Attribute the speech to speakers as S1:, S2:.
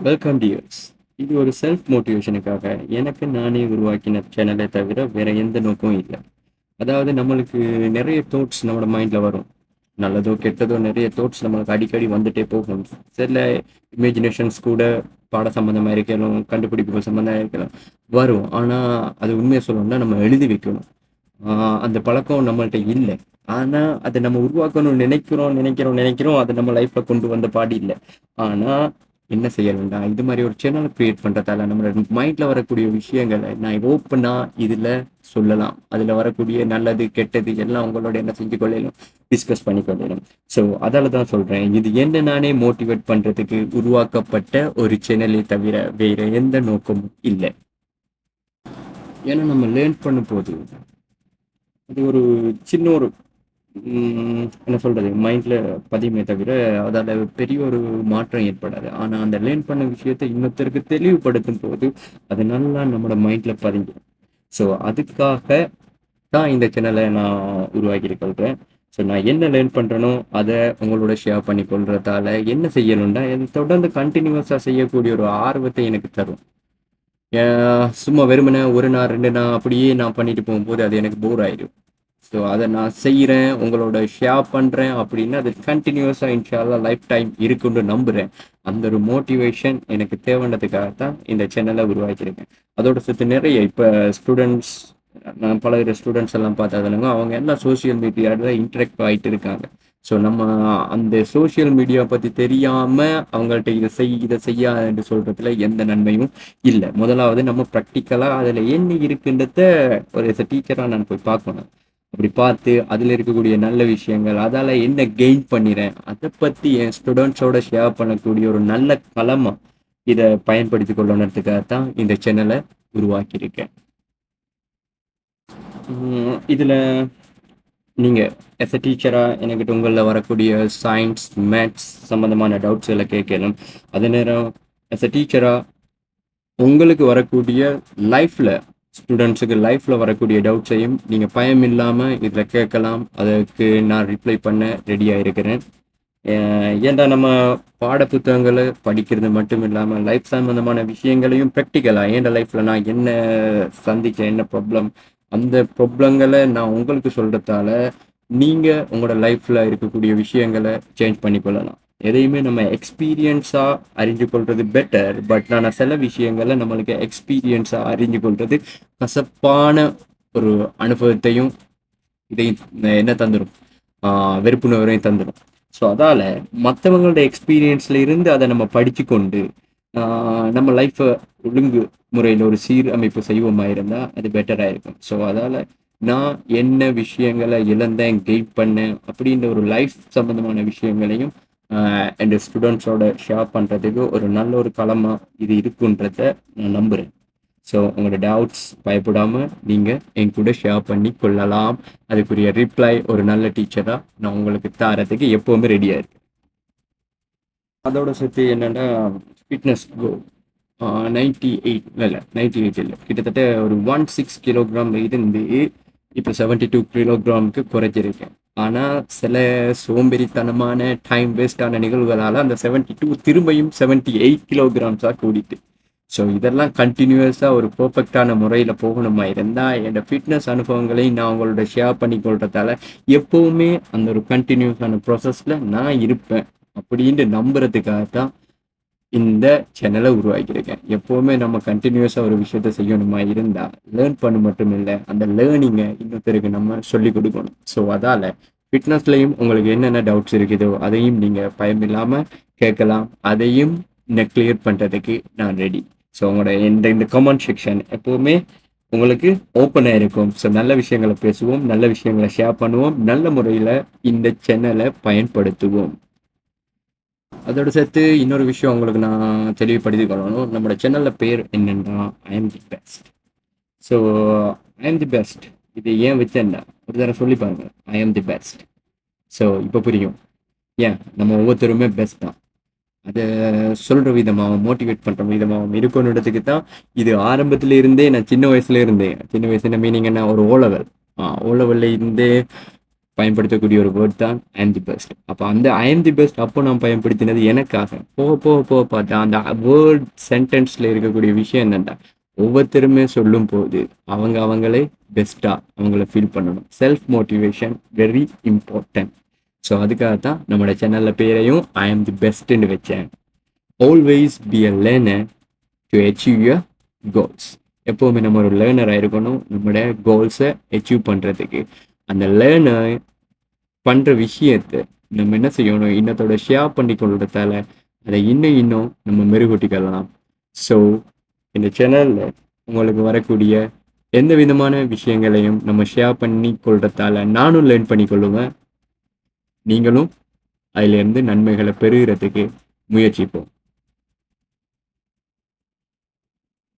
S1: Welcome tears. இது ஒரு self மோட்டிவேஷனுக்காக எனக்கு நானே உருவாக்கின சேனலை தவிர வேற எந்த நோக்கமும் இல்லை. அதாவது நம்மளுக்கு நிறைய தாட்ஸ் நம்மளோட மைண்டில் வரும். நல்லதோ கெட்டதோ நிறைய தாட்ஸ் நம்மளுக்கு அடிக்கடி வந்துட்டே போகும். சில இமேஜினேஷன்ஸ் கூட பாட சம்மந்தமாக இருக்கலாம், கண்டுபிடிப்புகள் சம்மந்தமாக இருக்கலாம் வரும். ஆனால் அது உண்மையை சொல்லணும்னா நம்ம எழுதி வைக்கணும். அந்த பழக்கம் நம்மள்ட்ட இல்லை. ஆனால் அதை நம்ம உருவாக்கணும்னு நினைக்கிறோம். அதை நம்ம லைஃப்பில் கொண்டு வந்த பாடி இல்லை. ஆனால் என்ன செய்யணும்டா, இது மாதிரி ஒரு சேனல் கிரியேட் பண்ணுறதால நம்மளோட மைண்டில் வரக்கூடிய விஷயங்களை நான் ஓப்பனாக இதில் சொல்லலாம். அதில் வரக்கூடிய நல்லது கெட்டது எல்லாம் உங்களோட என்ன செஞ்சு கொள்ளலாம், டிஸ்கஸ் பண்ணி கொள்ளலாம். ஸோ அதால தான் சொல்கிறேன், இது என்ன நானே மோட்டிவேட் பண்ணுறதுக்கு உருவாக்கப்பட்ட ஒரு சேனலை தவிர வேறு எந்த நோக்கமும் இல்லை. ஏன்னா நம்ம லேர்ன் பண்ணும் போது அது ஒரு சின்ன ஒரு என்ன சொல்கிறது, மைண்டில் பதியுமே தவிர அதால் பெரிய ஒரு மாற்றம் ஏற்படாது. ஆனால் அந்த லேர்ன் பண்ண விஷயத்தை இன்னொருத்தருக்கு தெளிவுபடுத்தும் போது அது நல்லா நம்மளோட மைண்டில் பதிஞ்சிடும். ஸோ அதுக்காக தான் இந்த சேனலை நான் உருவாக்கியிருக்கேன். ஸோ நான் என்ன லேர்ன் பண்ணுறேனோ அதை உங்களோட ஷேர் பண்ணி கொள்றதால என்ன செய்யணும்னா, அதை தொடர்ந்து கண்டினியூஸாக செய்யக்கூடிய ஒரு ஆர்வத்தை எனக்கு தரும். சும்மா வெறுமனே ஒரு நாள் 2 நாள் அப்படியே நான் பண்ணிட்டு போகும்போது அது எனக்கு போர் ஆயிடும். ஸோ அதை நான் செய்கிறேன், உங்களோட ஷேர் பண்ணுறேன் அப்படின்னா அது கண்டினியூஸாக இன்ஷால்லா லைஃப் டைம் இருக்குன்னு நம்புகிறேன். அந்த ஒரு மோட்டிவேஷன் எனக்கு தேவைன்றதுக்காக தான் இந்த சேனலை உருவாக்கியிருக்கேன். அதோட சேர்த்து நிறைய இப்போ ஸ்டூடெண்ட்ஸ், நான் பழகிற ஸ்டூடெண்ட்ஸ் எல்லாம் பார்த்ததுனாங்க அவங்க எல்லாம் சோஷியல் மீடியாவில் இன்ட்ராக்ட் ஆகிட்டு இருக்காங்க. ஸோ நம்ம அந்த சோஷியல் மீடியா பற்றி தெரியாமல் அவங்கள்ட்ட இதை செய்யாதுன்னு சொல்கிறதுல எந்த நன்மையும் இல்லை. முதலாவது நம்ம ப்ராக்டிக்கலாக அதில் என்ன இருக்குன்றத ஒரு டீச்சராக நான் போய் பார்க்கணும். அப்படி பார்த்து அதில் இருக்கக்கூடிய நல்ல விஷயங்கள், அதால் என்ன கெயின் பண்ணிடுறேன், அதை பற்றி என் ஸ்டூடெண்ட்ஸோட ஷேர் பண்ணக்கூடிய ஒரு நல்ல களமாக இதை பயன்படுத்தி கொள்ளணுன்றதுக்காக தான் இந்த சேனலை உருவாக்கியிருக்கேன். இதில் நீங்கள் எஸ் அ டீச்சராக என்கிட்ட உங்களில் வரக்கூடிய சயின்ஸ் மேத்ஸ் சம்மந்தமான டவுட்ஸ் எல்லாம் கேட்கலாம். அதே நேரம் எஸ் அ டீச்சராக உங்களுக்கு வரக்கூடிய லைஃப்பில், ஸ்டூடெண்ட்ஸுக்கு லைஃப்பில் வரக்கூடிய டவுட்ஸையும் நீங்கள் பயம் இல்லாமல் இதில் கேட்கலாம். அதுக்கு நான் ரிப்ளை பண்ண ரெடியாக இருக்கிறேன். ஏன்டா நம்ம பாட புத்தகங்களை படிக்கிறது மட்டும் இல்லாமல் லைஃப் சம்பந்தமான விஷயங்களையும் ப்ராக்டிக்கலாக ஏன்டா லைஃப்பில் நான் என்ன சந்தித்தேன், என்ன ப்ராப்ளம், அந்த ப்ராப்ளங்களை நான் உங்களுக்கு சொல்கிறதால நீங்கள் உங்களோட லைஃப்பில் இருக்கக்கூடிய விஷயங்களை சேஞ்ச் பண்ணிக்கொள்ளலாம். எதையுமே நம்ம எக்ஸ்பீரியன்ஸாக அறிஞ்சு கொள்வது பெட்டர். பட் நான் சில விஷயங்களை நம்மளுக்கு எக்ஸ்பீரியன்ஸாக அறிஞ்சு கொள்வது கசப்பான ஒரு அனுபவத்தையும் இதையும் என்ன தந்துடும், வெறுப்புணர்வையும் தந்துடும். ஸோ அதால் மற்றவங்களோட எக்ஸ்பீரியன்ஸில் இருந்து அதை நம்ம படித்து கொண்டு நம்ம லைஃப்பை ஒழுங்கு முறையில் ஒரு சீரமைப்பு செய்வோமாக இருந்தால் அது பெட்டராக இருக்கும். ஸோ அதால் நான் என்ன விஷயங்களை இழந்தேன், கெயின் பண்ணேன் அப்படின்ற ஒரு லைஃப் சம்மந்தமான விஷயங்களையும் என் ஸ்டூடெண்ட்ஸோட ஷேர் பண்ணுறதுக்கு ஒரு நல்ல ஒரு களமாக இது இருக்குன்றத நான் நம்புகிறேன். ஸோ உங்களோட டவுட்ஸ் பயப்படாமல் நீங்கள் என் கூட ஷேர் பண்ணி கொள்ளலாம். அதுக்குரிய ரிப்ளை ஒரு நல்ல டீச்சராக நான் உங்களுக்கு தரத்துக்கு எப்போவுமே ரெடியாக இருக்கேன். அதோட சேர்த்து என்னென்னா, ஃபிட்னஸ் கோ 98 இல்லை, கிட்டத்தட்ட ஒரு 16 கிலோகிராம் இருந்து இப்போ 72 கிலோகிராமுக்கு குறைச்சிருக்கேன். ஆனால் சில சோம்பேறித்தனமான டைம் வேஸ்டான நிகழ்வுகளால் அந்த 72 திரும்பியும் 78 கிலோகிராம்ஸாக கூடிட்டு. ஸோ இதெல்லாம் கண்டினியூஸாக ஒரு பர்ஃபெக்டான முறையில் போகணுமா இருந்தால் என்னோடய ஃபிட்னஸ் அனுபவங்களையும் நான் உங்களோட ஷேர் பண்ணி கொள்றதால எப்போவுமே அந்த ஒரு கண்டினியூஸான ப்ராசஸில் நான் இருப்பேன் அப்படின்ட்டு நம்புறதுக்காக தான் இந்த சேனலை உருவாக்கியிருக்கேன். எப்போவுமே நம்ம கண்டினியூஸாக ஒரு விஷயத்த செய்யணுமா இருந்தால் லேர்ன் பண்ண மட்டும் இல்லை, அந்த லேர்னிங்கை இன்னொருத்தருக்கு நம்ம சொல்லிக் கொடுக்கணும். ஸோ அதால் ஃபிட்னஸ்லையும் உங்களுக்கு என்னென்ன டவுட்ஸ் இருக்குதோ அதையும் நீங்கள் பயமில்லாமல் கேட்கலாம். அதையும் கிளியர் பண்ணுறதுக்கு நான் ரெடி. ஸோ உங்களோட இந்த கமெண்ட் செக்ஷன் எப்போவுமே உங்களுக்கு ஓப்பனாக இருக்கும். ஸோ நல்ல விஷயங்களை பேசுவோம், நல்ல விஷயங்களை ஷேர் பண்ணுவோம், நல்ல முறையில் இந்த சேனலை பயன்படுத்துவோம். அதோட சேர்த்து இன்னொரு விஷயம் உங்களுக்கு நான் தெளிவுபடுத்தி கொள்ளணும். நம்மளோட சேனலில் பேர் என்னென்னா I am the best. So I am the best இது ஏன் வச்சேன்னா ஒரு தடவை சொல்லி பாருங்க, I am the best. So இப்போ புரியும் ஏன் நம்ம ஒவ்வொருத்தருமே பெஸ்ட் தான். அதை சொல்கிற விதமாகவும் மோட்டிவேட் பண்ணுற விதமாகவும் இருக்கணுன்றதுக்கு தான் இது ஆரம்பத்தில் இருந்தே நான் சின்ன வயசுல இருந்தேன். சின்ன வயசுல மீனிங் என்ன, ஒரு ஓ லெவலில் இருந்தே பயன்படுத்தக்கூடிய ஒரு வேர்ட் தான் ஐ எம் தி பெஸ்ட். அப்போ அந்த ஐ எம் தி பெஸ்ட் அப்போ நான் பயன்படுத்தினது எனக்காக. போக போக போக பார்த்தா அந்த வேர்ட் சென்டென்ஸில் இருக்கக்கூடிய விஷயம் என்னென்னா, ஒவ்வொருத்தருமே சொல்லும் போது அவங்களே பெஸ்ட்டாக அவங்கள ஃபீல் பண்ணணும். Self motivation very important. So அதுக்காக தான் நம்மளோட சேனலில் பேரையும் ஐ எம் தி பெஸ்ட்டுன்னு வச்சேன். Always be a learner to achieve your goals. எப்போவுமே நம்ம ஒரு லேர்னராக இருக்கணும் நம்மளோட கோல்ஸை அச்சீவ் பண்ணுறதுக்கு. அந்த லேர்னர் பண்ணுற விஷயத்தை நம்ம என்ன செய்யணும், இன்னத்தோட ஷேர் பண்ணி கொள்றதால அதை இன்னும் நம்ம மெருகூட்டிக்கலாம். ஸோ இந்த சேனலில் உங்களுக்கு வரக்கூடிய எந்த விதமான விஷயங்களையும் நம்ம ஷேர் பண்ணி கொள்றதால நானும் லேர்ன் பண்ணி கொள்ளுவேன். நீங்களும் அதிலிருந்து நன்மைகளை பெறுகிறதுக்கு முயற்சிப்போம்.